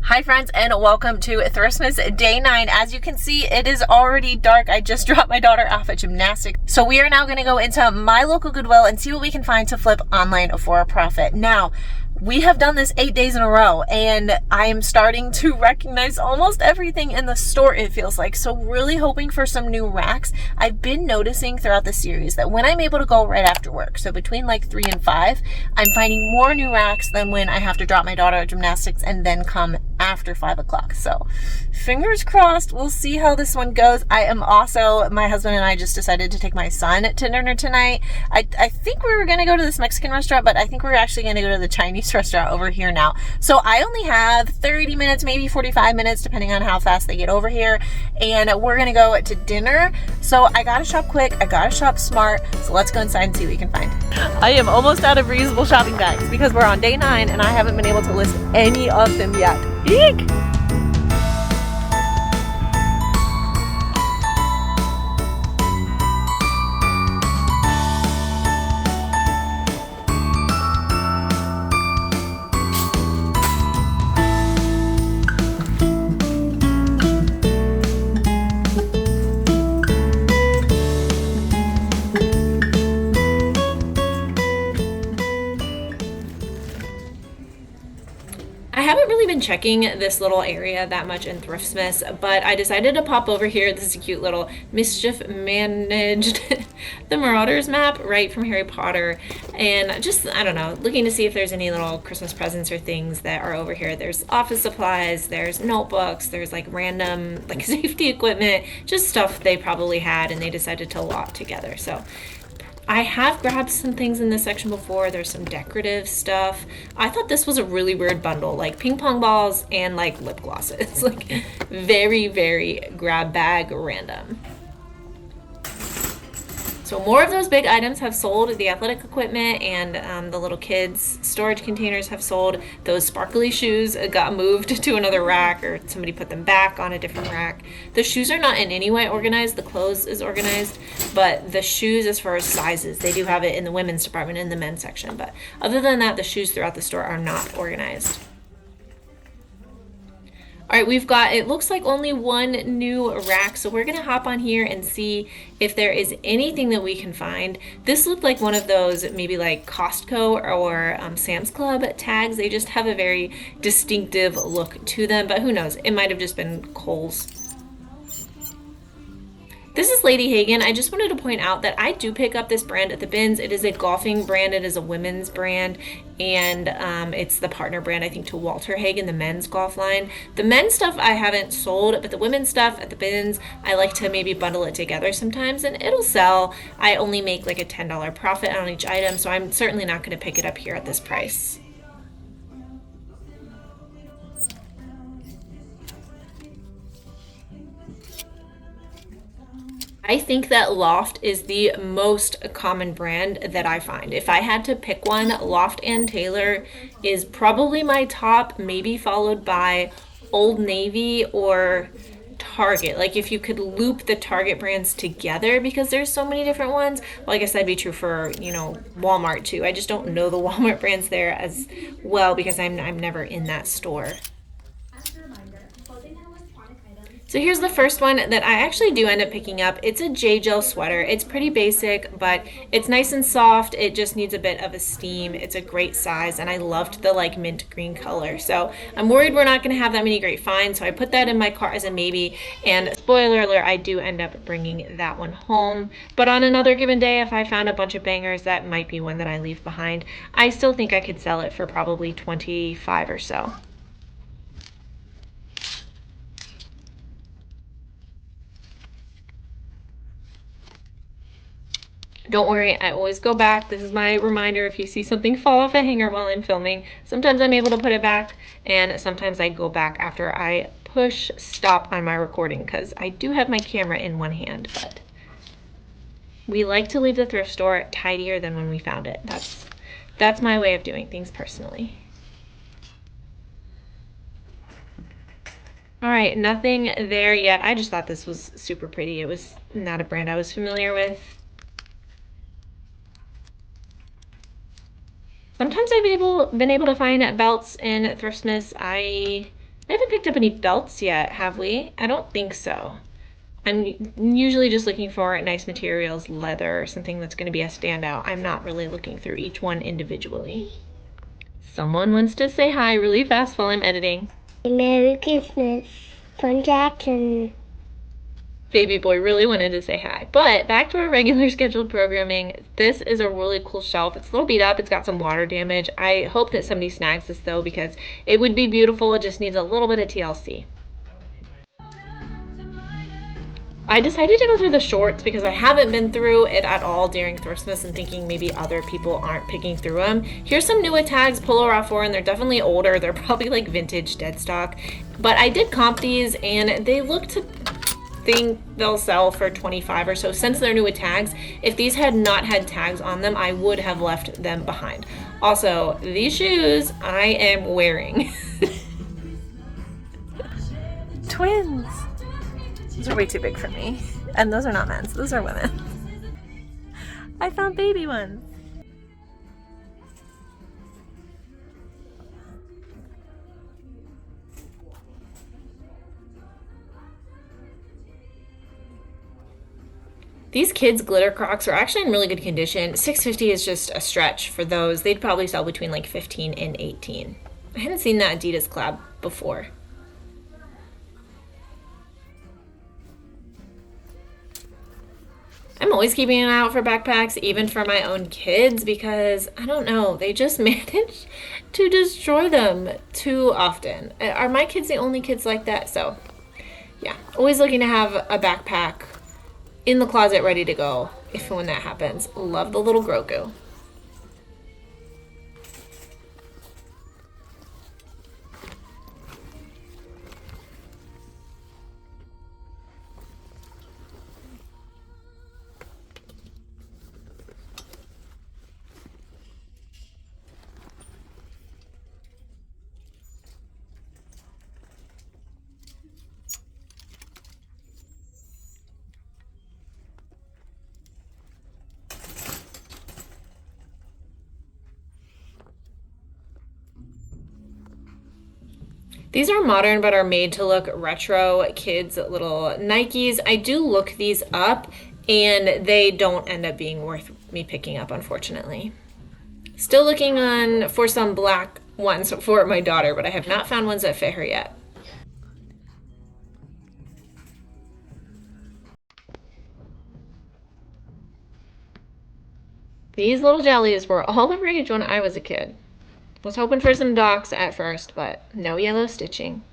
Hi friends, and welcome to Thriftmas Day 9. As you can see, it is already dark. I just dropped my daughter off at gymnastics. So we are now going to go into my local Goodwill and see what we can find to flip online for a profit. Now, we have done this 8 days in a row, and I am starting to recognize almost everything in the store, it feels like. So really hoping for some new racks. I've been noticing throughout the series that when I'm able to go right after work, so between like 3 and 5, I'm finding more new racks than when I have to drop my daughter at gymnastics and then come after 5 o'clock. So fingers crossed, we'll see how this one goes. I am also, my husband and I just decided to take my son to dinner tonight. I think we were going to go to this Mexican restaurant, but I think we're actually going to go to the Chinese restaurant over here now. So I only have 30 minutes, maybe 45 minutes, depending on how fast they get over here. And we're going to go to dinner. So I got to shop quick. I got to shop smart. So let's go inside and see what we can find. I am almost out of reusable shopping bags because we're on day 9 and I haven't been able to list any of them yet. Eek! I haven't really been checking this little area that much in Thriftmas, but I decided to pop over here. This is a cute little mischief managed the Marauders map right from Harry Potter, and just, I don't know, looking to see if there's any little Christmas presents or things that are over here. There's office supplies, there's notebooks, there's like random like safety equipment, just stuff they probably had and they decided to lot together. So I have grabbed some things in this section before. There's some decorative stuff. I thought this was a really weird bundle, like ping pong balls and like lip glosses. Like very, very grab bag random. So more of those big items have sold. The athletic equipment and the little kids storage containers have sold. Those sparkly shoes got moved to another rack, or somebody put them back on a different rack. The shoes are not in any way organized. The clothes is organized, but the shoes, as far as sizes, they do have it in the women's department in the men's section. But other than that, the shoes throughout the store are not organized. All right, we've got, it looks like only one new rack, so we're gonna hop on here and see if there is anything that we can find. This looked like one of those maybe like Costco or Sam's Club tags. They just have a very distinctive look to them, but who knows? It might have just been Kohl's. This is Lady Hagen. I just wanted to point out that I do pick up this brand at the bins. It is a golfing brand. It is a women's brand, and it's the partner brand, I think, to Walter Hagen, the men's golf line. The men's stuff I haven't sold, but the women's stuff at the bins, I like to maybe bundle it together sometimes, and it'll sell. I only make like a $10 profit on each item, so I'm certainly not going to pick it up here at this price. I think that Loft is the most common brand that I find. If I had to pick one, Loft and Taylor is probably my top, maybe followed by Old Navy or Target. Like if you could loop the Target brands together, because there's so many different ones. Well, I guess that'd be true for, you know, Walmart too. I just don't know the Walmart brands there as well because I'm never in that store. So here's the first one that I actually do end up picking up. It's a J-gel sweater. It's pretty basic, but it's nice and soft. It just needs a bit of a steam. It's a great size, and I loved the like mint green color. So I'm worried we're not gonna have that many great finds, so I put that in my cart as a maybe, and spoiler alert, I do end up bringing that one home. But on another given day, if I found a bunch of bangers, that might be one that I leave behind. I still think I could sell it for probably 25 or so. Don't worry, I always go back. This is my reminder if you see something fall off a hanger while I'm filming. Sometimes I'm able to put it back, and sometimes I go back after I push stop on my recording because I do have my camera in one hand, but we like to leave the thrift store tidier than when we found it. That's my way of doing things personally. All right, nothing there yet. I just thought this was super pretty. It was not a brand I was familiar with. Sometimes I've been able to find belts in Thriftmas. I I haven't picked up any belts yet, have we? I don't think so. I'm usually just looking for nice materials, leather, something that's going to be a standout. I'm not really looking through each one individually. Someone wants to say hi really fast while I'm editing. Merry Christmas from Jackson. Baby boy really wanted to say hi. But back to our regular scheduled programming. This is a really cool shelf. It's a little beat up. It's got some water damage. I hope that somebody snags this though because it would be beautiful. It just needs a little bit of TLC. I decided to go through the shorts because I haven't been through it at all during Thriftmas and thinking maybe other people aren't picking through them. Here's some new tags, Polo Ralph Lauren. They're definitely older. They're probably like vintage dead stock. But I did comp these and they look to think they'll sell for 25 or so since they're new with tags. If these had not had tags on them, I would have left them behind. Also, these shoes I am wearing. Twins. Those are way too big for me. And those are not men's, those are women. I found baby ones. These kids' glitter Crocs are actually in really good condition. $6.50 is just a stretch for those. They'd probably sell between like 15 and 18. I hadn't seen that Adidas collab before. I'm always keeping an eye out for backpacks, even for my own kids, because I don't know, they just manage to destroy them too often. Are my kids the only kids like that? So, yeah, always looking to have a backpack in the closet ready to go if and when that happens. Love the little Grogu. These are modern but are made to look retro. Kids' little Nikes. I do look these up and they don't end up being worth me picking up, unfortunately. Still looking on for some black ones for my daughter, but I have not found ones that fit her yet. These little jellies were all the rage when I was a kid. Was hoping for some docs at first, but no yellow stitching.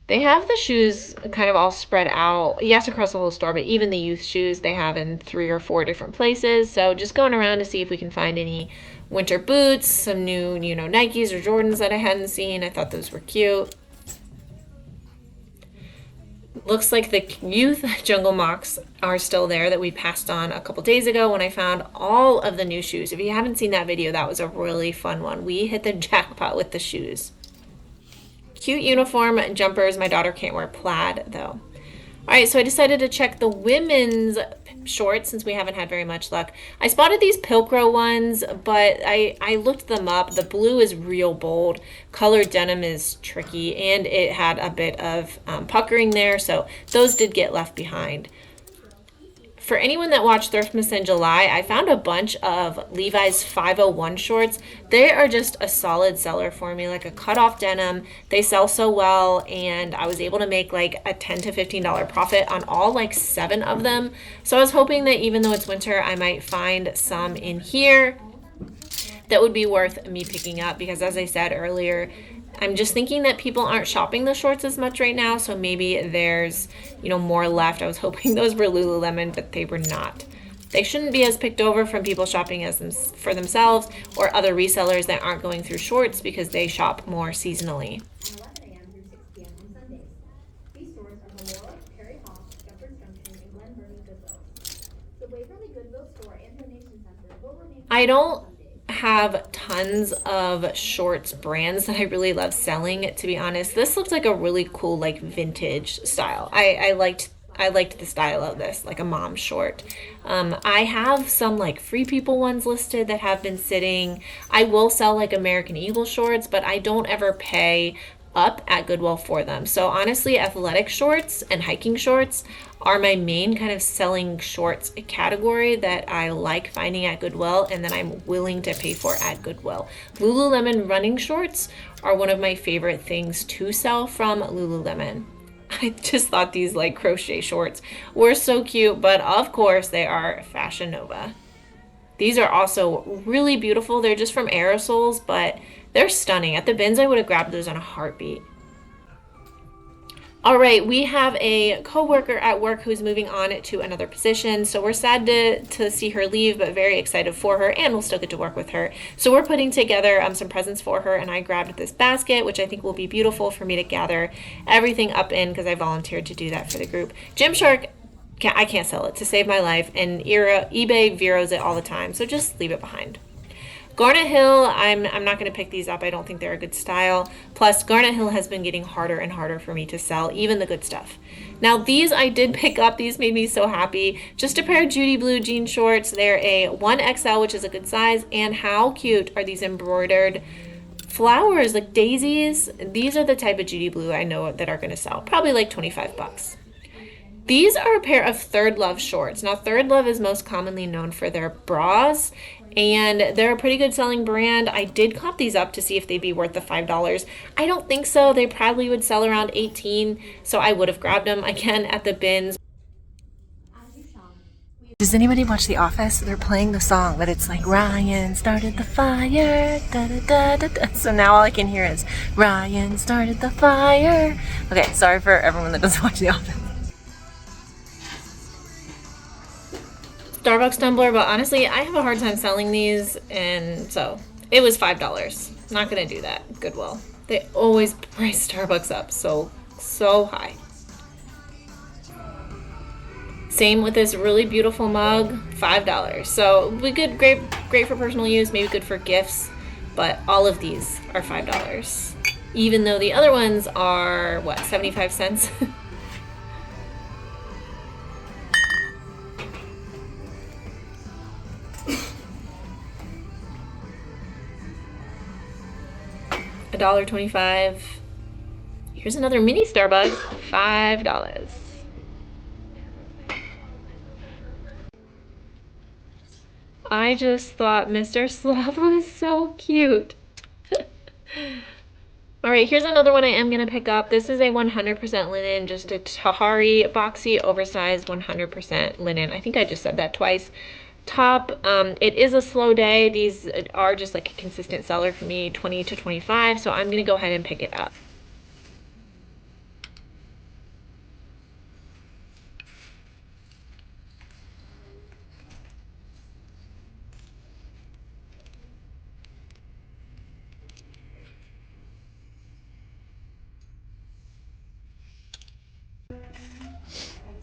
They have the shoes kind of all spread out. Yes, across the whole store, but even the youth shoes they have in 3 or 4 different places. So just going around to see if we can find any winter boots, some new, Nikes or Jordans that I hadn't seen. I thought those were cute. Looks like the youth Jungle Mocks are still there that we passed on a couple days ago when I found all of the new shoes. If you haven't seen that video, that was a really fun one. We hit the jackpot with the shoes. Cute uniform jumpers. My daughter can't wear plaid though. All right, so I decided to check the women's shorts since we haven't had very much luck. I spotted these Pilcro ones, but I looked them up. The blue is real bold. Colored denim is tricky, and it had a bit of puckering there, so those did get left behind. For anyone that watched Thriftmas in July, I found a bunch of Levi's 501 shorts. They are just a solid seller for me, like a cutoff denim. They sell so well, and I was able to make like a $10 to $15 profit on all like 7 of them. So I was hoping that even though it's winter, I might find some in here that would be worth me picking up, because as I said earlier, I'm just thinking that people aren't shopping the shorts as much right now, so maybe there's, more left. I was hoping those were Lululemon, but they were not. They shouldn't be as picked over from people shopping for themselves or other resellers that aren't going through shorts because they shop more seasonally. I don't have tons of shorts brands that I really love selling, to be honest. This looks like a really cool like vintage style. I liked the style of this, like a mom short. I have some like Free People ones listed that have been sitting. I will sell like American Eagle shorts, but I don't ever pay up at Goodwill for them. So honestly, athletic shorts and hiking shorts are my main kind of selling shorts category that I like finding at Goodwill and that I'm willing to pay for at Goodwill. Lululemon running shorts are one of my favorite things to sell from Lululemon. I just thought these like crochet shorts were so cute, but of course they are Fashion Nova. These are also really beautiful. They're just from aerosols, but they're stunning. At the bins, I would have grabbed those in a heartbeat. All right, we have a coworker at work who's moving on to another position. So we're sad to see her leave, but very excited for her, and we'll still get to work with her. So we're putting together some presents for her, and I grabbed this basket, which I think will be beautiful for me to gather everything up in because I volunteered to do that for the group. Gymshark, I can't sell it to save my life, and eBay zeros it all the time, so just leave it behind. Garnet Hill, I'm not going to pick these up. I don't think they're a good style. Plus, Garnet Hill has been getting harder and harder for me to sell, even the good stuff. Now, these I did pick up. These made me so happy. Just a pair of Judy Blue jean shorts. They're a 1XL, which is a good size. And how cute are these embroidered flowers, like daisies? These are the type of Judy Blue I know that are going to sell. Probably like 25 bucks. These are a pair of Third Love shorts. Now, Third Love is most commonly known for their bras, and they're a pretty good selling brand. I did comp these up to see if they'd be worth the $5. I don't think so. They probably would sell around $18, so I would have grabbed them again at the bins. Does anybody watch The Office? They're playing the song, but it's like, Ryan started the fire, da da da da da. So now all I can hear is, Ryan started the fire. Okay, sorry for everyone that doesn't watch The Office. Starbucks tumbler, but honestly, I have a hard time selling these, and so it was $5. Not gonna do that. Goodwill. They always price Starbucks up so high. Same with this really beautiful mug, $5. So we good, great for personal use, maybe good for gifts, but all of these are $5. Even though the other ones are what, 75 cents? $1.25. Here's another mini Starbucks, $5. I just thought Mr. Sloth was so cute. All right, here's another one I am going to pick up. This is a 100% linen, just a Tahari boxy, oversized 100% linen. I think I just said that twice. Top, it is a slow day. These are just like a consistent seller for me, 20 to 25, so I'm going to go ahead and pick it up.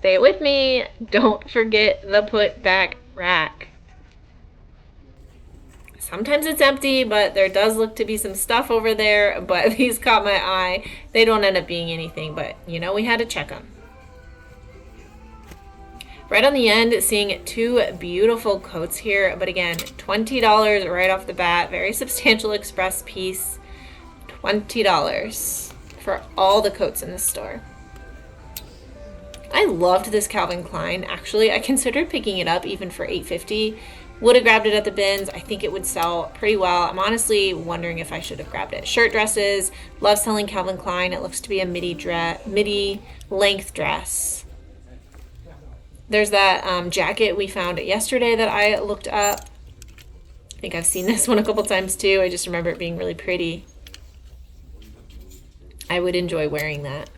Say it with me. Don't forget the put back rack. Sometimes it's empty, but there does look to be some stuff over there, but these caught my eye. They don't end up being anything, but you know, we had to check them. Right on the end, seeing two beautiful coats here, but again, $20 right off the bat. Very substantial express piece. $20 for all the coats in the store. I loved this Calvin Klein. Actually, I considered picking it up even for $8.50. Would have grabbed it at the bins. I think it would sell pretty well. I'm honestly wondering if I should have grabbed it. Shirt dresses. Love selling Calvin Klein. It looks to be a midi length dress. There's that jacket we found yesterday that I looked up. I think I've seen this one a couple times too. I just remember it being really pretty. I would enjoy wearing that.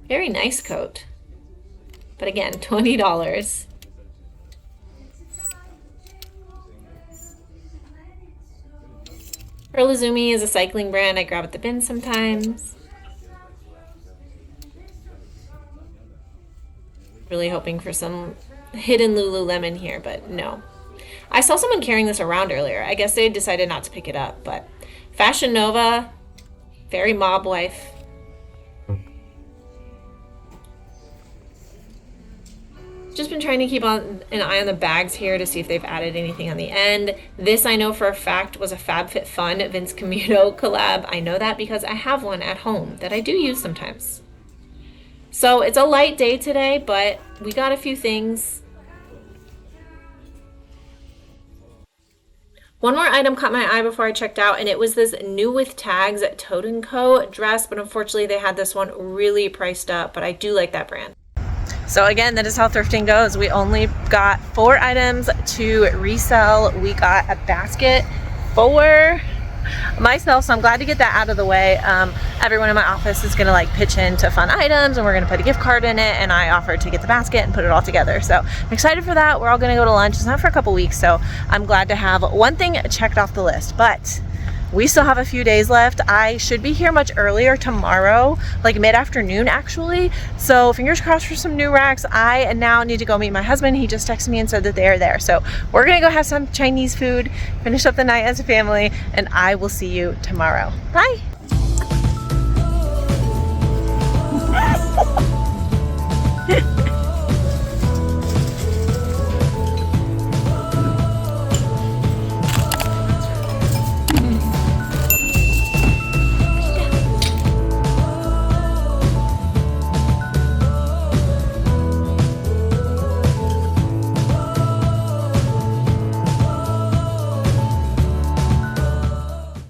Very nice coat. But again, $20. Izumi is a cycling brand I grab at the bin sometimes. Really hoping for some hidden Lululemon here, but no. I saw someone carrying this around earlier. I guess they decided not to pick it up, but Fashion Nova, very mob wife. Just been trying to keep an eye on the bags here to see if they've added anything on the end. This I know for a fact was a FabFitFun Vince Camuto collab. I know that because I have one at home that I do use sometimes. So it's a light day today, but we got a few things. One more item caught my eye before I checked out, and it was this new with tags Toad & Co dress, but unfortunately they had this one really priced up, but I do like that brand. So again, that is how thrifting goes. We only got 4 items to resell. We got a basket for myself, so I'm glad to get that out of the way. Everyone in my office is gonna like pitch in to fun items, and we're gonna put a gift card in it, and I offered to get the basket and put it all together. So I'm excited for that. We're all gonna go to lunch. It's not for a couple weeks, so I'm glad to have one thing checked off the list, but we still have a few days left. I should be here much earlier tomorrow, like mid-afternoon actually. So fingers crossed for some new racks. I now need to go meet my husband. He just texted me and said that they are there. So we're gonna go have some Chinese food, finish up the night as a family, and I will see you tomorrow. Bye.